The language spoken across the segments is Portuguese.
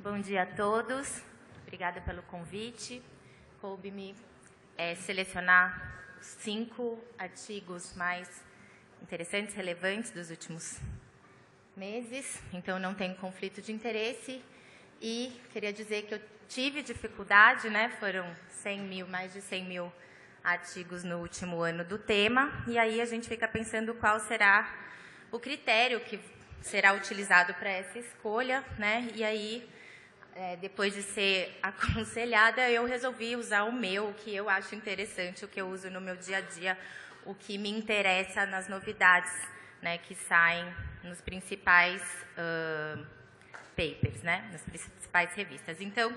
Bom dia a todos. Obrigada pelo convite. Coube-me selecionar 5 artigos mais interessantes, relevantes dos últimos meses. Então, não tenho conflito de interesse. E queria dizer que eu tive dificuldade, né? Foram mais de 100 mil artigos no último ano do tema. E aí a gente fica pensando qual será o critério que será utilizado para essa escolha, né? E aí, depois de ser aconselhada, eu resolvi usar o meu, o que eu acho interessante, o que eu uso no meu dia a dia, o que me interessa nas novidades, né, que saem nos principais papers, né, nas principais revistas. Então,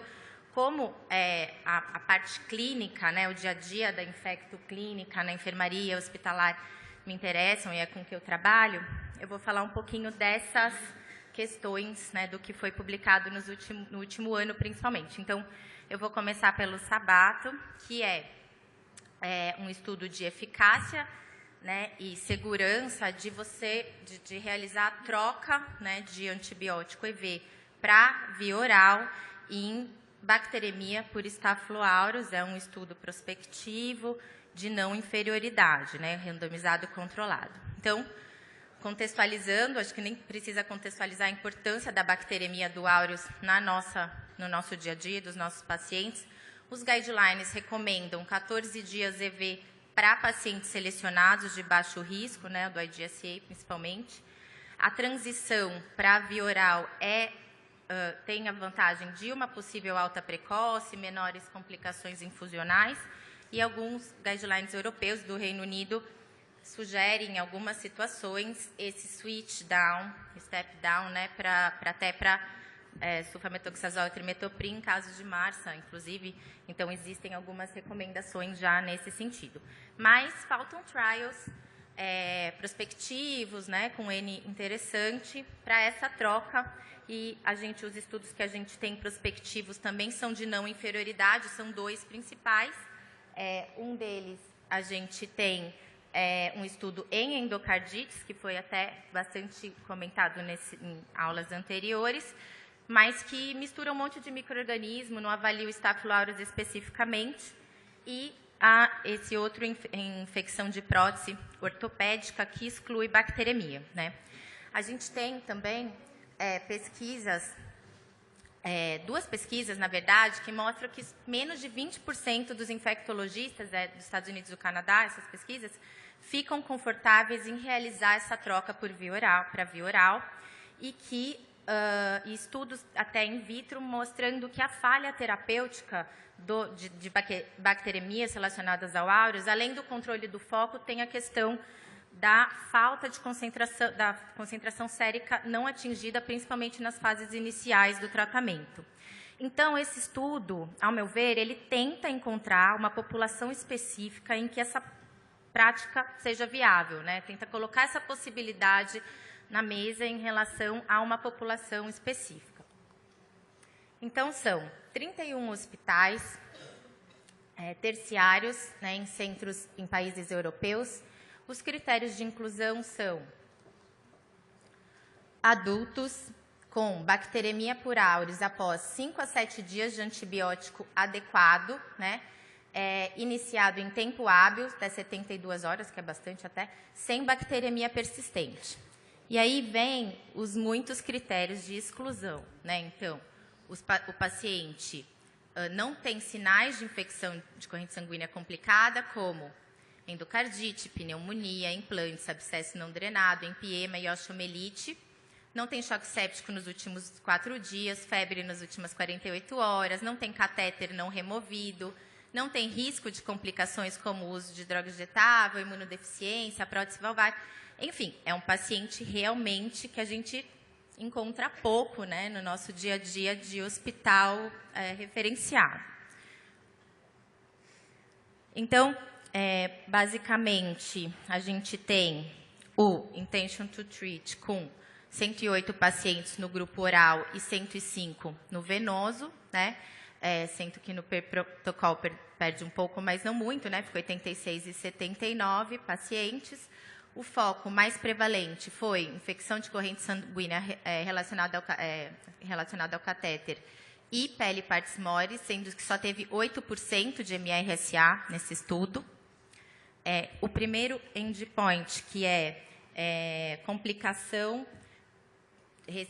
como a parte clínica, né, o dia a dia da infectoclínica, na enfermaria hospitalar me interessam e é com que eu trabalho, eu vou falar um pouquinho dessas questões, né, do que foi publicado no último ano, principalmente. Então, eu vou começar pelo Sabato, que é um estudo de eficácia, né, e segurança de realizar a troca, né, de antibiótico EV para via oral em bacteremia por Staphylo aureus. É um estudo prospectivo de não inferioridade, né, randomizado controlado. Então, contextualizando, acho que nem precisa contextualizar a importância da bacteremia do aureus no nosso dia a dia, dos nossos pacientes. Os guidelines recomendam 14 dias EV para pacientes selecionados de baixo risco, né, do IGSA principalmente. A transição para a via oral tem a vantagem de uma possível alta precoce, menores complicações infusionais, e alguns guidelines europeus do Reino Unido sugerem, em algumas situações, esse switch down, step down, né, até para sulfametoxazol e trimetoprim, em casos de MRSA, inclusive. Então, existem algumas recomendações já nesse sentido. Mas faltam trials prospectivos, né, com N interessante, para essa troca. E os estudos que a gente tem prospectivos também são de não inferioridade, são 2 principais. Um deles, a gente tem um estudo em endocardites, que foi até bastante comentado em aulas anteriores, mas que mistura um monte de micro-organismo, não avalia o Staphylo aureus especificamente, e esse outro infecção de prótese ortopédica, que exclui bacteremia, né? A gente tem também pesquisas, 2 pesquisas, na verdade, que mostram que menos de 20% dos infectologistas dos Estados Unidos e do Canadá, essas pesquisas, ficam confortáveis em realizar essa troca para via oral, e que estudos até in vitro mostrando que a falha terapêutica de bacteremias relacionadas ao aureus, além do controle do foco, tem a questão da falta de concentração, da concentração sérica não atingida, principalmente nas fases iniciais do tratamento. Então, esse estudo, ao meu ver, ele tenta encontrar uma população específica em que essa prática seja viável, né? Tenta colocar essa possibilidade na mesa em relação a uma população específica. Então, são 31 hospitais terciários, né, em países europeus. Os critérios de inclusão são adultos com bacteremia por aureus após 5 a 7 dias de antibiótico adequado, né, iniciado em tempo hábil, até 72 horas, que é bastante até, sem bacteremia persistente. E aí vem os muitos critérios de exclusão, né? Então, o paciente não tem sinais de infecção de corrente sanguínea complicada, como endocardite, pneumonia, implantes, abscesso não drenado, empiema e osteomielite. Não tem choque séptico nos últimos 4 dias, febre nas últimas 48 horas, não tem catéter não removido, não tem risco de complicações como o uso de droga injetável, imunodeficiência, prótese valvar. Enfim, é um paciente realmente que a gente encontra pouco, né, no nosso dia a dia de hospital referenciado. Então, basicamente, a gente tem o Intention to Treat com 108 pacientes no grupo oral e 105 no venoso, né? Sendo que no protocolo perde um pouco, mas não muito, né? Ficou 86 e 79 pacientes. O foco mais prevalente foi infecção de corrente sanguínea relacionada ao catéter e pele partes mores, sendo que só teve 8% de MRSA nesse estudo. O primeiro endpoint, que é complicação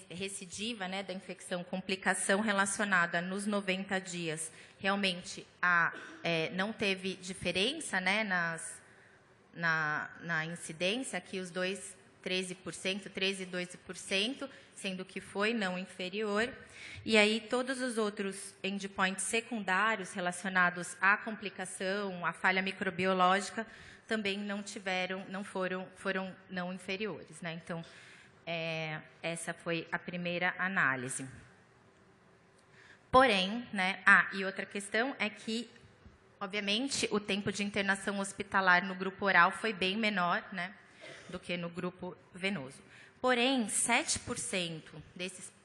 recidiva, né, da infecção, complicação relacionada nos 90 dias, realmente não teve diferença, né, na incidência, aqui os dois, 13%, 13% e 12%, sendo que foi não inferior. E aí todos os outros endpoints secundários relacionados à complicação, à falha microbiológica, também foram não inferiores, né? Então, essa foi a primeira análise. Porém, né, e outra questão é que, obviamente, o tempo de internação hospitalar no grupo oral foi bem menor, né, do que no grupo venoso. Porém, 7%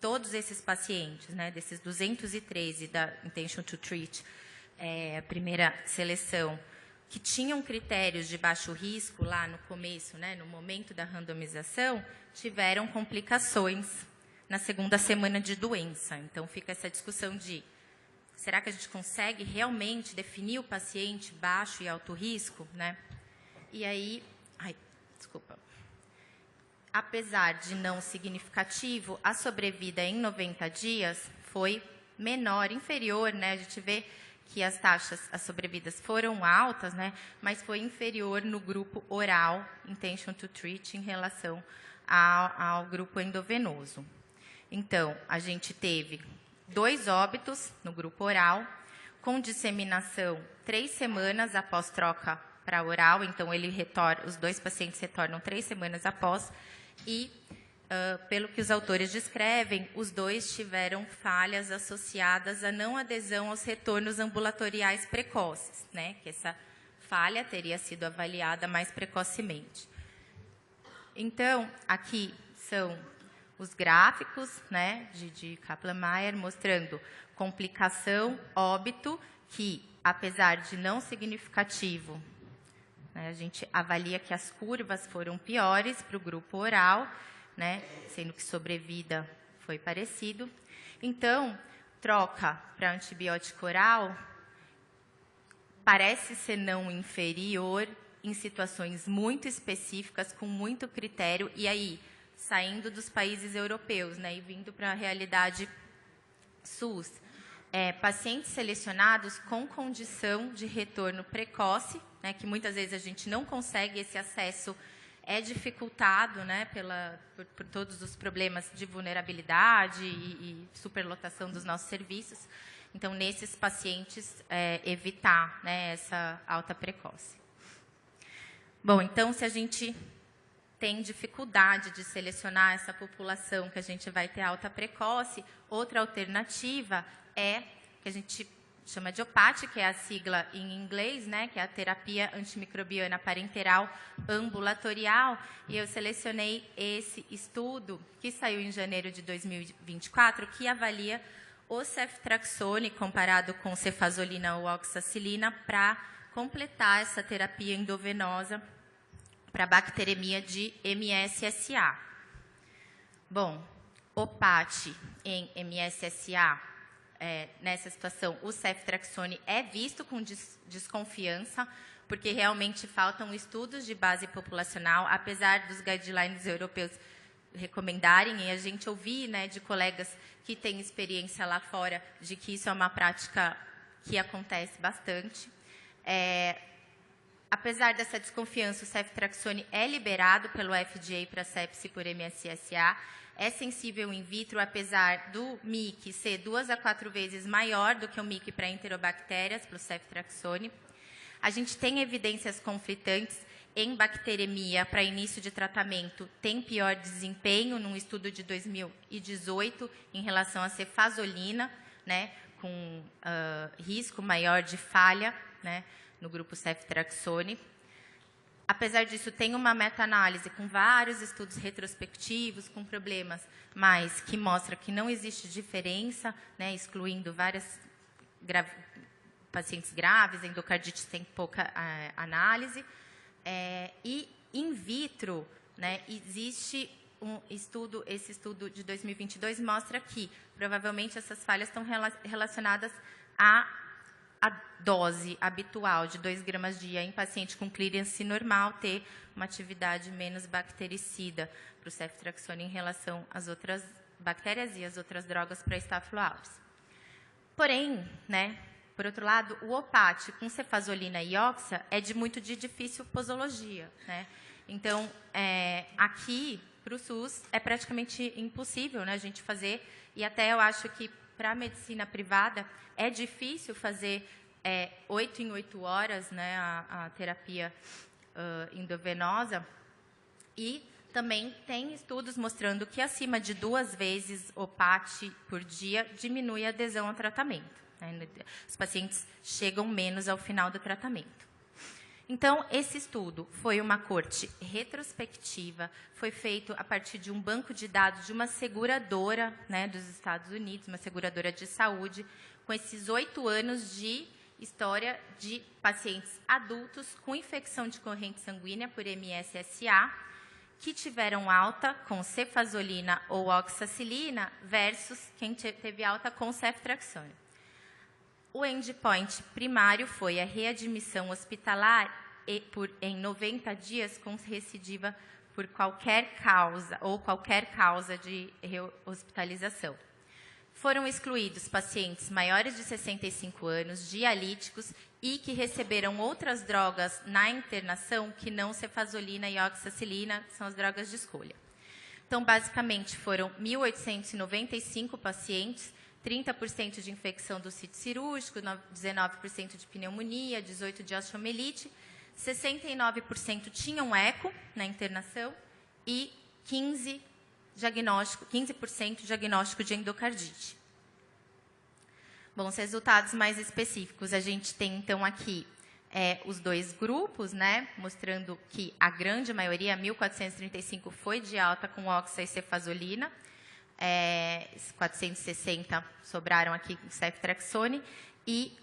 todos esses pacientes, né, desses 213 da Intention to Treat, a primeira seleção, que tinham critérios de baixo risco lá no começo, né, no momento da randomização, tiveram complicações na segunda semana de doença. Então, fica essa discussão de, será que a gente consegue realmente definir o paciente baixo e alto risco, né? E aí, apesar de não significativo, a sobrevida em 90 dias foi menor, inferior, né? A gente vê que as sobrevidas foram altas, né? Mas foi inferior no grupo oral, Intention to Treat, em relação ao grupo endovenoso. Então, a gente teve 2 óbitos no grupo oral, com disseminação 3 semanas após troca para oral, então os 2 pacientes retornam 3 semanas após, e, pelo que os autores descrevem, os 2 tiveram falhas associadas à não adesão aos retornos ambulatoriais precoces, né? Que essa falha teria sido avaliada mais precocemente. Então, aqui são os gráficos, né, de Kaplan-Meier, mostrando complicação, óbito, que, apesar de não significativo, né, a gente avalia que as curvas foram piores para o grupo oral, né, sendo que sobrevida foi parecido. Então, troca para antibiótico oral parece ser não inferior em situações muito específicas, com muito critério, e aí, saindo dos países europeus, né, e vindo para a realidade SUS, pacientes selecionados com condição de retorno precoce, né, que muitas vezes a gente não consegue, esse acesso é dificultado, né, por todos os problemas de vulnerabilidade e superlotação dos nossos serviços. Então, nesses pacientes, evitar, né, essa alta precoce. Bom, então, se a gente tem dificuldade de selecionar essa população que a gente vai ter alta precoce, outra alternativa que a gente chama de OPAT, que é a sigla em inglês, né, que é a terapia antimicrobiana parenteral ambulatorial, e eu selecionei esse estudo, que saiu em janeiro de 2024, que avalia o ceftriaxone comparado com cefazolina ou oxacilina para completar essa terapia endovenosa para bacteremia de MSSA. Bom, OPAT em MSSA, nessa situação, o ceftriaxone é visto com desconfiança, porque realmente faltam estudos de base populacional, apesar dos guidelines europeus recomendarem, e a gente ouvir, né, de colegas que têm experiência lá fora, de que isso é uma prática que acontece bastante. Apesar dessa desconfiança, o ceftriaxone é liberado pelo FDA para sepse por MSSA, é sensível in vitro, apesar do MIC ser 2 a 4 vezes maior do que o MIC para enterobactérias, para o ceftriaxone. A gente tem evidências conflitantes em bacteremia para início de tratamento, tem pior desempenho num estudo de 2018 em relação à cefazolina, né, com risco maior de falha, né, no grupo ceftriaxone. Apesar disso, tem uma meta-análise com vários estudos retrospectivos, com problemas, mas que mostra que não existe diferença, né, excluindo várias pacientes graves, endocardite tem pouca análise. E in vitro, vitro, né, existe um estudo, esse estudo de 2022 mostra que provavelmente essas falhas estão relacionadas à dose habitual de 2 gramas dia em paciente com clearance normal ter uma atividade menos bactericida para o ceftriaxone em relação às outras bactérias e às outras drogas para Staphylo aureus. Porém, né, por outro lado, o OPAT com cefazolina e oxa é muito de difícil posologia, né? Então, aqui, para o SUS, é praticamente impossível, né, a gente fazer, e até eu acho que para a medicina privada é difícil fazer 8 em 8 horas, né, a terapia endovenosa, e também tem estudos mostrando que acima de 2 vezes OPAT por dia diminui a adesão ao tratamento, né? Os pacientes chegam menos ao final do tratamento. Então, esse estudo foi uma corte retrospectiva, foi feito a partir de um banco de dados de uma seguradora, né, dos Estados Unidos, uma seguradora de saúde, com esses 8 anos de história de pacientes adultos com infecção de corrente sanguínea por MSSA, que tiveram alta com cefazolina ou oxacilina versus quem teve alta com ceftriaxone. O endpoint primário foi a readmissão hospitalar em 90 dias com recidiva por qualquer causa ou qualquer causa de hospitalização. Foram excluídos pacientes maiores de 65 anos, dialíticos e que receberam outras drogas na internação que não cefazolina e oxacilina, que são as drogas de escolha. Então, basicamente, foram 1.895 pacientes, 30% de infecção do sítio cirúrgico, 19% de pneumonia, 18% de osteomielite, 69% tinham eco na internação e 15% diagnóstico de endocardite. Bom, os resultados mais específicos, a gente tem, então, aqui os 2 grupos, né, mostrando que a grande maioria, 1.435, foi de alta com oxa e cefazolina, 460 sobraram aqui com ceftriaxone, e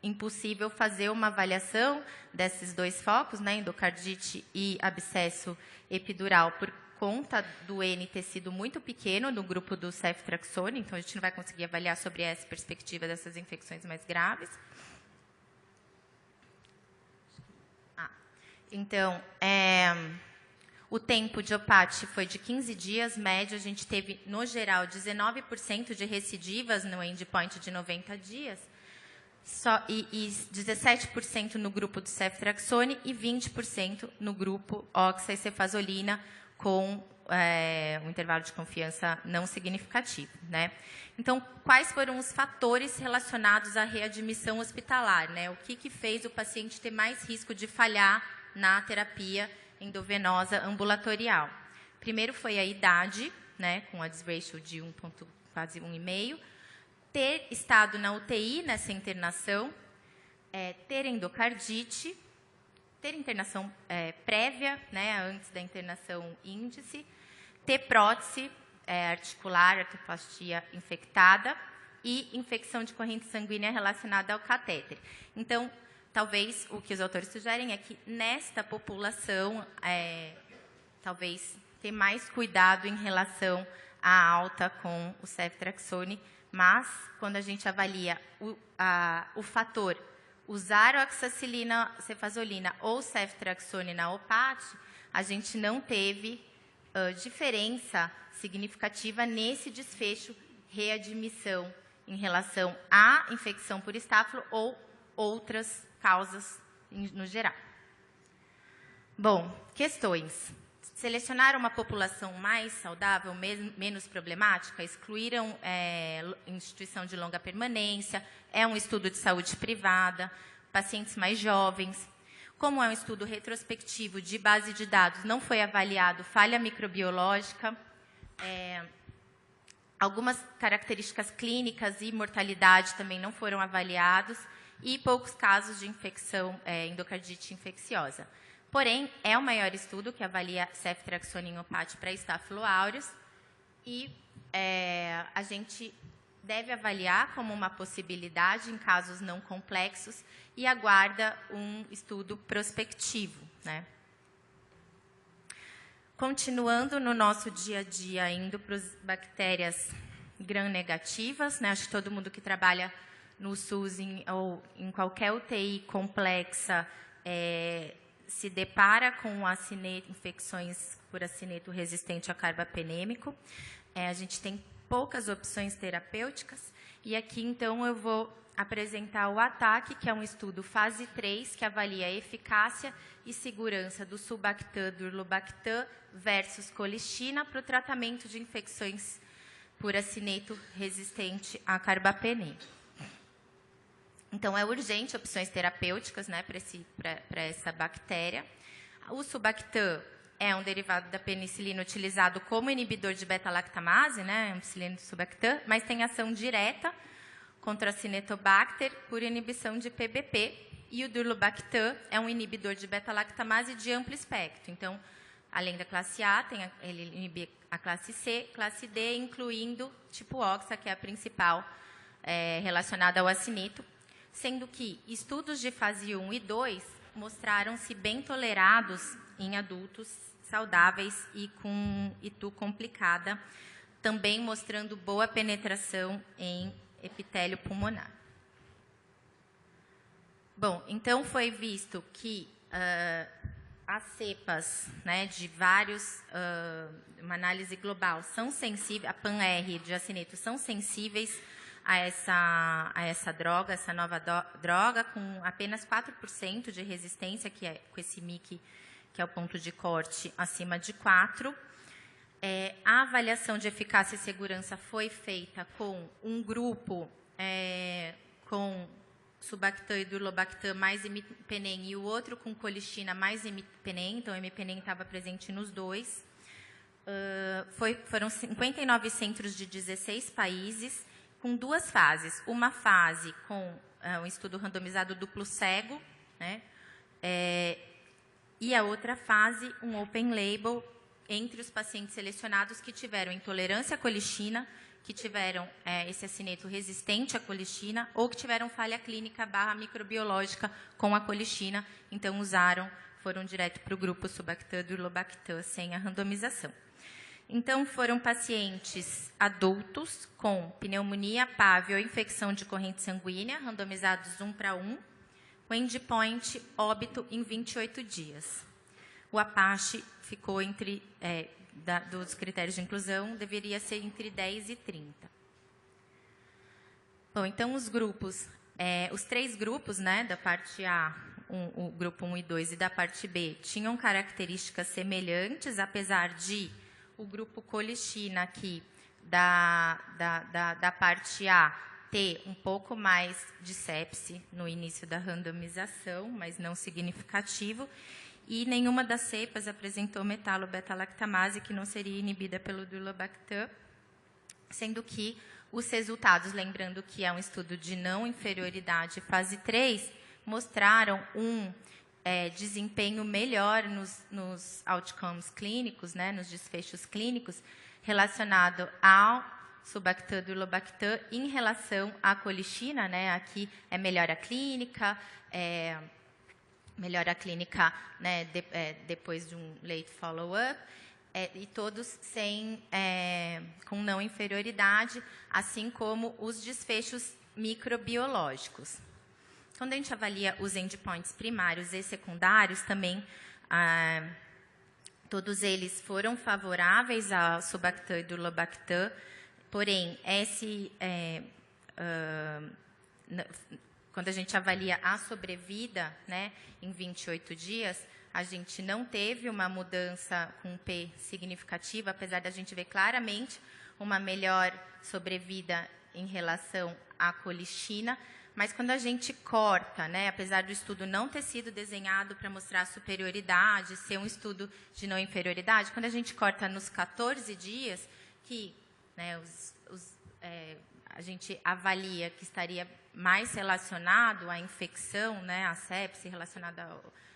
impossível fazer uma avaliação desses 2 focos, né, endocardite e abscesso epidural, por conta do N ter sido muito pequeno no grupo do ceftriaxone, então a gente não vai conseguir avaliar sobre essa perspectiva dessas infecções mais graves. Então, o tempo de OPAT foi de 15 dias, médio, a gente teve, no geral, 19% de recidivas no endpoint de 90 dias, e 17% no grupo do ceftriaxone e 20% no grupo oxa e cefazolina, com um intervalo de confiança não significativo, né? Então, quais foram os fatores relacionados à readmissão hospitalar, né? O que fez o paciente ter mais risco de falhar na terapia endovenosa ambulatorial? Primeiro foi a idade, né, com a ratio de quase 1,5, ter estado na UTI nessa internação, ter endocardite, ter internação prévia, né, antes da internação índice, ter prótese articular, artroplastia infectada e infecção de corrente sanguínea relacionada ao catéter. Então, talvez o que os autores sugerem é que nesta população, talvez ter mais cuidado em relação à alta com o ceftriaxone, mas quando a gente avalia o fator usar oxacilina, cefazolina ou ceftriaxone na OPAT, a gente não teve diferença significativa nesse desfecho readmissão em relação à infecção por estáfilo ou outras causas no geral. Bom, questões. Selecionaram uma população mais saudável, menos problemática, excluíram instituição de longa permanência, é um estudo de saúde privada, pacientes mais jovens. Como é um estudo retrospectivo de base de dados, não foi avaliado falha microbiológica, algumas características clínicas e mortalidade também não foram avaliados, e poucos casos de infecção, endocardite infecciosa. Porém, é o maior estudo que avalia ceftriaxone em OPAT para Staphylo aureus, e a gente deve avaliar como uma possibilidade em casos não complexos e aguarda um estudo prospectivo, né? Continuando no nosso dia a dia, indo para as bactérias gram-negativas, né? Acho que todo mundo que trabalha no SUS ou em qualquer UTI complexa se depara com infecções por acineto resistente a carbapenêmico. A gente tem poucas opções terapêuticas. E aqui, então, eu vou apresentar o ATAC, que é um estudo fase 3, que avalia a eficácia e segurança do Sulbactam, Durlobactam versus colistina para o tratamento de infecções por acineto resistente a carbapenêmico. Então, é urgente opções terapêuticas, né, para essa bactéria. O Sulbactam é um derivado da penicilina utilizado como inibidor de beta-lactamase, né, ampicilina Sulbactam, mas tem ação direta contra a Acinetobacter por inibição de PBP. E o Durlobactam é um inibidor de beta-lactamase de amplo espectro. Então, além da classe A, ele inibe a classe C, classe D, incluindo tipo oxa, que é a principal relacionada ao acineto, sendo que estudos de fase 1 e 2 mostraram-se bem tolerados em adultos saudáveis e com ITU complicada, também mostrando boa penetração em epitélio pulmonar. Bom, então foi visto que as cepas, né, de vários, uma análise global, são sensíveis, a PAN-R de acineto são sensíveis a essa droga, essa nova droga, com apenas 4% de resistência, que é com esse MIC, que é o ponto de corte, acima de 4. A avaliação de eficácia e segurança foi feita com um grupo com Sulbactam e Durlobactam mais imipenem e o outro com colistina mais imipenem, então o imipenem estava presente nos dois. Foram 59 centros de 16 países, com duas fases. Uma fase com um estudo randomizado duplo cego, né, e a outra fase, um open label, entre os pacientes selecionados que tiveram intolerância à colistina, que tiveram esse acineto resistente à colistina ou que tiveram falha clínica / microbiológica com a colistina, então foram direto para o grupo Sulbactam, Durlobactam, sem a randomização. Então, foram pacientes adultos com pneumonia, PAV ou infecção de corrente sanguínea, randomizados 1:1, com endpoint óbito em 28 dias. O APACHE ficou dos critérios de inclusão, deveria ser entre 10 e 30. Bom, então os grupos, os 3 grupos, né, da parte A, o grupo 1 e 2, e da parte B, tinham características semelhantes, apesar de o grupo colistina aqui da parte A ter um pouco mais de sepse no início da randomização, mas não significativo, e nenhuma das cepas apresentou metalo-beta-lactamase, que não seria inibida pelo Durlobactam, sendo que os resultados, lembrando que é um estudo de não inferioridade fase 3, mostraram um desempenho melhor nos outcomes clínicos, né, nos desfechos clínicos, relacionado ao Sulbactam, Durlobactam, em relação à colistina, né, aqui é melhora clínica, né, depois de um late follow-up, e todos com não inferioridade, assim como os desfechos microbiológicos. Quando a gente avalia os endpoints primários e secundários, também todos eles foram favoráveis ao Sulbactam e Durlobactam, porém, quando a gente avalia a sobrevida, né, em 28 dias, a gente não teve uma mudança com P significativa, apesar da gente ver claramente uma melhor sobrevida em relação à colistina. Mas quando a gente corta, né, apesar do estudo não ter sido desenhado para mostrar superioridade, ser um estudo de não inferioridade, quando a gente corta nos 14 dias, que, né, a gente avalia que estaria mais relacionado à infecção, né, à sepse relacionada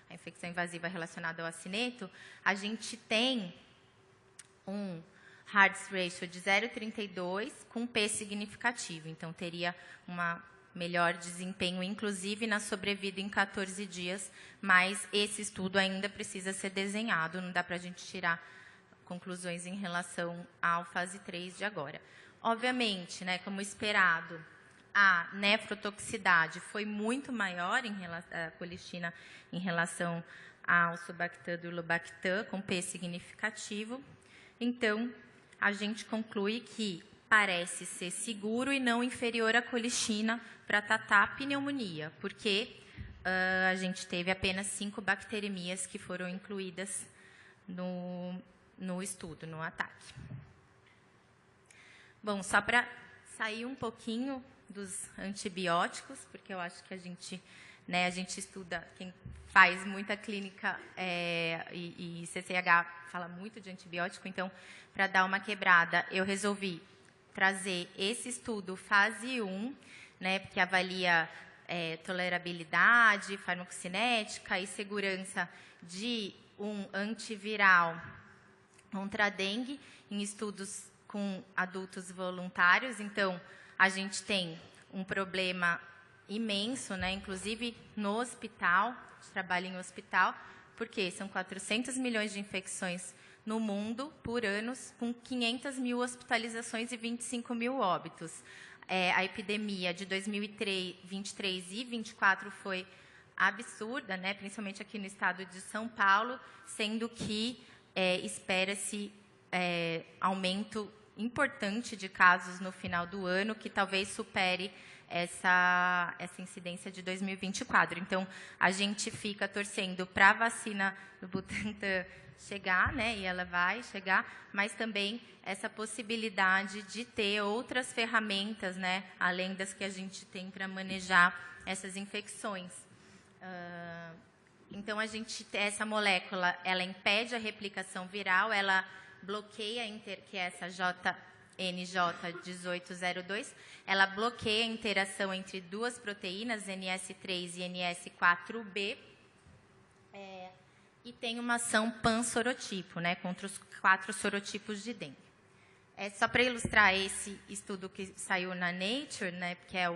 à infecção invasiva relacionada ao acineto, a gente tem um Hartz ratio de 0,32 com P significativo. Então, teria uma melhor desempenho, inclusive na sobrevida em 14 dias, mas esse estudo ainda precisa ser desenhado, não dá para a gente tirar conclusões em relação ao fase 3 de agora. Obviamente, né, como esperado, a nefrotoxicidade foi muito maior em relação à colistina em relação ao Sulbactam do Lobactam, com P significativo. Então, a gente conclui que parece ser seguro e não inferior à colistina para tratar pneumonia, porque a gente teve apenas 5 bacteremias que foram incluídas no estudo, no ataque. Bom, só para sair um pouquinho dos antibióticos, porque eu acho que a gente estuda, quem faz muita clínica e CCH fala muito de antibiótico, então, para dar uma quebrada, eu resolvi trazer esse estudo fase 1, né, que avalia tolerabilidade, farmacocinética e segurança de um antiviral contra a dengue em estudos com adultos voluntários. Então, a gente tem um problema imenso, né, inclusive no hospital, trabalho em hospital, porque são 400 milhões de infecções no mundo por ano, com 500 mil hospitalizações e 25 mil óbitos. A epidemia de 2023 e 2024 foi absurda, né, principalmente aqui no estado de São Paulo, sendo que espera-se aumento importante de casos no final do ano, que talvez supere essa incidência de 2024. Então, a gente fica torcendo para a vacina do Butantan chegar, né, e ela vai chegar, mas também essa possibilidade de ter outras ferramentas, né, além das que a gente tem para manejar essas infecções. Então, essa molécula, ela impede a replicação viral, ela bloqueia, que é essa JNJ1802, ela bloqueia a interação entre duas proteínas, NS3 e NS4B, e tem uma ação pan-sorotipo, né, contra os 4 sorotipos de dengue. Só para ilustrar esse estudo que saiu na Nature, né, que é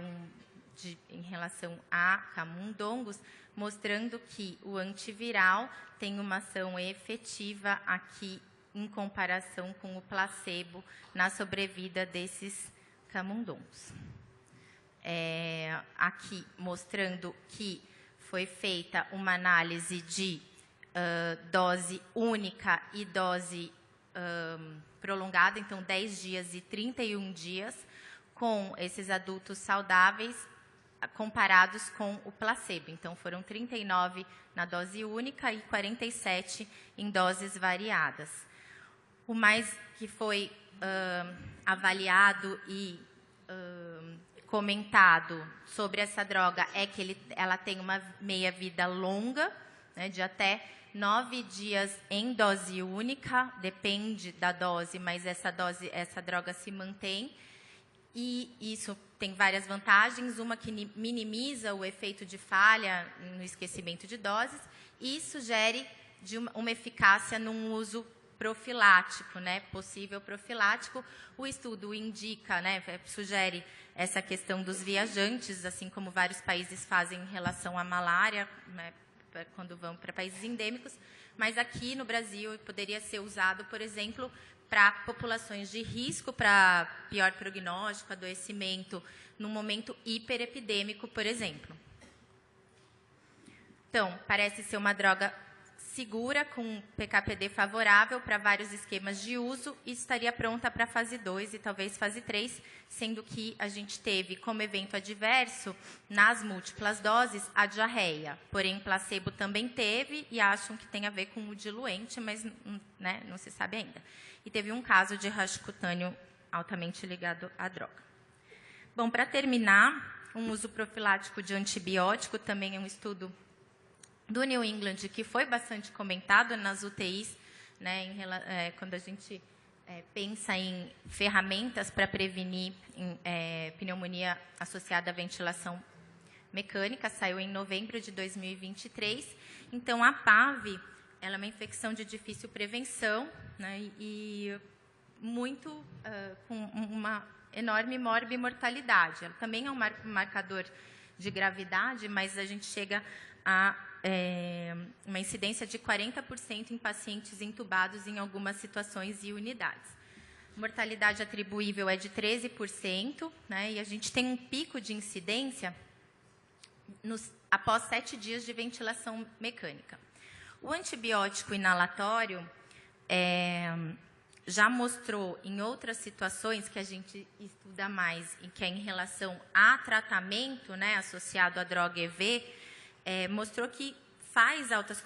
em relação a camundongos, mostrando que o antiviral tem uma ação efetiva aqui em comparação com o placebo na sobrevida desses camundongos. Aqui mostrando que foi feita uma análise de dose única e dose prolongada, então 10 dias e 31 dias, com esses adultos saudáveis comparados com o placebo. Então, foram 39 na dose única e 47 em doses variadas. O mais que foi avaliado e comentado sobre essa droga é que ela tem uma meia-vida longa, né, de até 9 dias em dose única, depende da dose, mas essa droga se mantém. E isso tem várias vantagens, uma que minimiza o efeito de falha no esquecimento de doses e sugere uma eficácia num uso profilático, né, possível profilático. O estudo indica, né, sugere essa questão dos viajantes, assim como vários países fazem em relação à malária, né, quando vão para países endêmicos, mas aqui no Brasil poderia ser usado, por exemplo, para populações de risco, para pior prognóstico, adoecimento, num momento hiperepidêmico, por exemplo. Então, parece ser uma droga segura, com PK/PD favorável para vários esquemas de uso e estaria pronta para fase 2 e talvez fase 3, sendo que a gente teve como evento adverso, nas múltiplas doses, a diarreia. Porém, placebo também teve e acham que tem a ver com o diluente, mas, né, não se sabe ainda. E teve um caso de rash cutâneo altamente ligado à droga. Bom, para terminar, um uso profilático de antibiótico, também é um estudo do New England, que foi bastante comentado nas UTIs, né, quando a gente pensa em ferramentas para prevenir pneumonia associada à ventilação mecânica, saiu em novembro de 2023. Então, a PAV, ela é uma infecção de difícil prevenção, né, e muito com uma enorme morbimortalidade. Ela também é um marcador de gravidade, mas a gente chega a uma incidência de 40% em pacientes intubados em algumas situações e unidades. Mortalidade atribuível é de 13%, né, e a gente tem um pico de incidência após 7 dias de ventilação mecânica. O antibiótico inalatório já mostrou em outras situações que a gente estuda mais e que é em relação a tratamento, né, associado à droga EV, mostrou que faz altas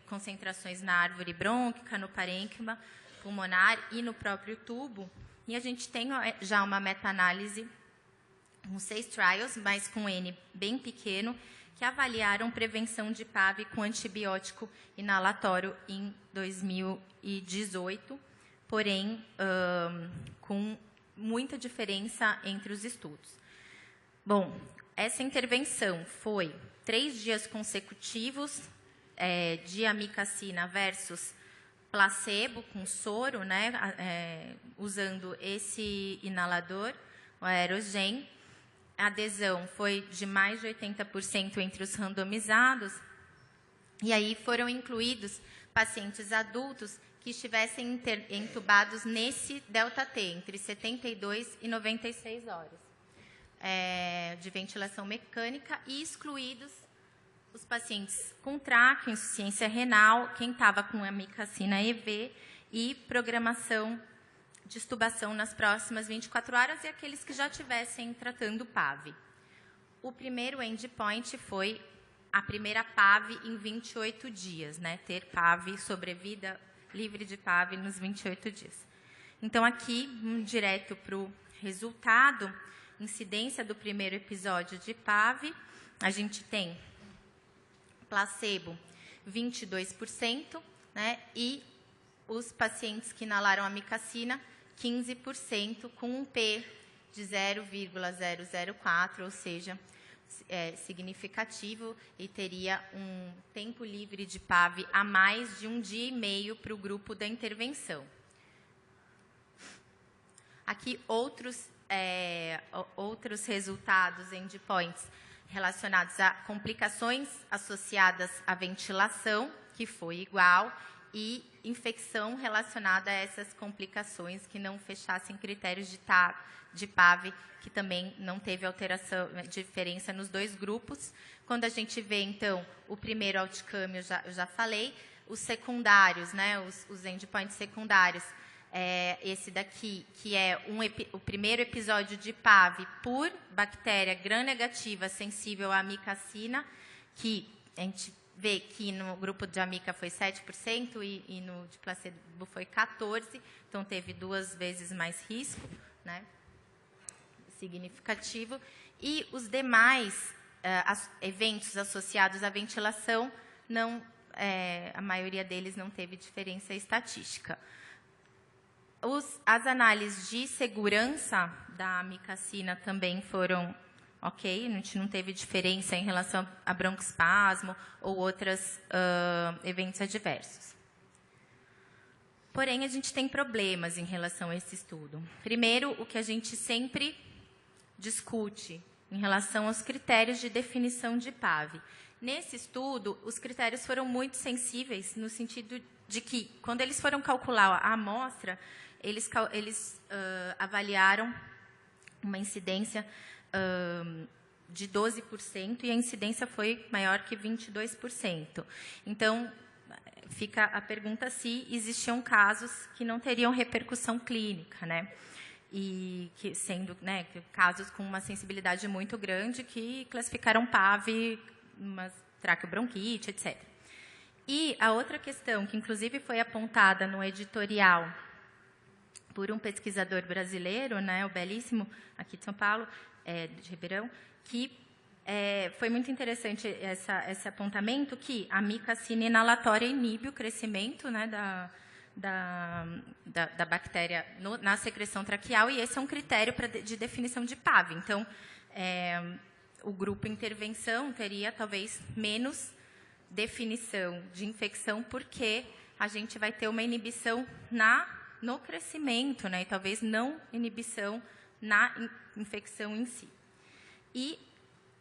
concentrações na árvore brônquica, no parênquima pulmonar e no próprio tubo. E a gente tem já uma meta-análise, com 6 trials, mas com N bem pequeno, que avaliaram prevenção de PAV com antibiótico inalatório em 2018, porém, com muita diferença entre os estudos. Bom, essa intervenção foi 3 dias consecutivos de amicacina versus placebo com soro, né, usando esse inalador, o Aerogen. A adesão foi de mais de 80% entre os randomizados, e aí foram incluídos pacientes adultos que estivessem entubados nesse delta-T, entre 72 e 96 horas de ventilação mecânica, e excluídos os pacientes com tráqueo, insuficiência renal, quem estava com amicacina EV e programação de extubação nas próximas 24 horas e aqueles que já estivessem tratando PAV. O primeiro endpoint foi a primeira PAV em 28 dias, né? Ter PAV, sobrevida livre de PAV nos 28 dias. Então, aqui, direto para o resultado, incidência do primeiro episódio de PAV, a gente tem placebo 22%, né? E os pacientes que inalaram amicacina, 15%, com um P de 0,004, ou seja, significativo, e teria um tempo livre de PAV a mais de 1 dia e meio para o grupo da intervenção. Aqui, outros resultados, endpoints, relacionados a complicações associadas à ventilação, que foi igual, e infecção relacionada a essas complicações que não fechassem critérios de PAV, que também não teve diferença nos 2 grupos. Quando a gente vê, então, o primeiro outcome, eu já falei, os secundários, né, os endpoints secundários, esse daqui, que é o primeiro episódio de PAV por bactéria gram-negativa sensível à amicacina, que a gente vê que no grupo de amica foi 7% e no de placebo foi 14%, então teve 2 vezes mais risco, né, significativo. E os demais eventos associados à ventilação, a maioria deles não teve diferença estatística. As análises de segurança da amicacina também foram ok, a gente não teve diferença em relação a broncoespasmo ou outros eventos adversos. Porém, a gente tem problemas em relação a esse estudo. Primeiro, o que a gente sempre discute em relação aos critérios de definição de PAV. Nesse estudo, os critérios foram muito sensíveis, no sentido de que, quando eles foram calcular a amostra, eles avaliaram uma incidência de 12%, e a incidência foi maior que 22%. Então, fica a pergunta se existiam casos que não teriam repercussão clínica, né? E que, sendo, né, casos com uma sensibilidade muito grande que classificaram PAV, uma traqueobronquite, etc. E a outra questão, que inclusive foi apontada no editorial por um pesquisador brasileiro, né, o belíssimo, aqui de São Paulo, de Ribeirão, que foi muito interessante esse apontamento, que a amicacina inalatória inibe o crescimento, né, da bactéria na secreção traqueal, e esse é um critério de definição de PAV. Então, o grupo intervenção teria talvez menos definição de infecção, porque a gente vai ter uma inibição no crescimento, né, e talvez não inibição na infecção em si. E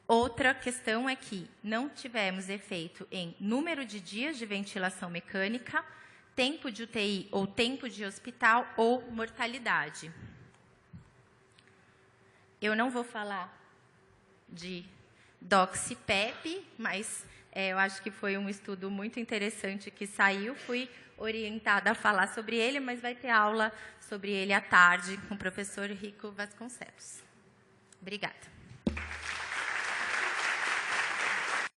Outra questão é que não tivemos efeito em número de dias de ventilação mecânica, tempo de UTI ou tempo de hospital ou mortalidade. Eu não vou falar de doxipep, mas eu acho que foi um estudo muito interessante que saiu. Fui orientada a falar sobre ele, mas vai ter aula sobre ele à tarde com o professor Rico Vasconcelos. Obrigada.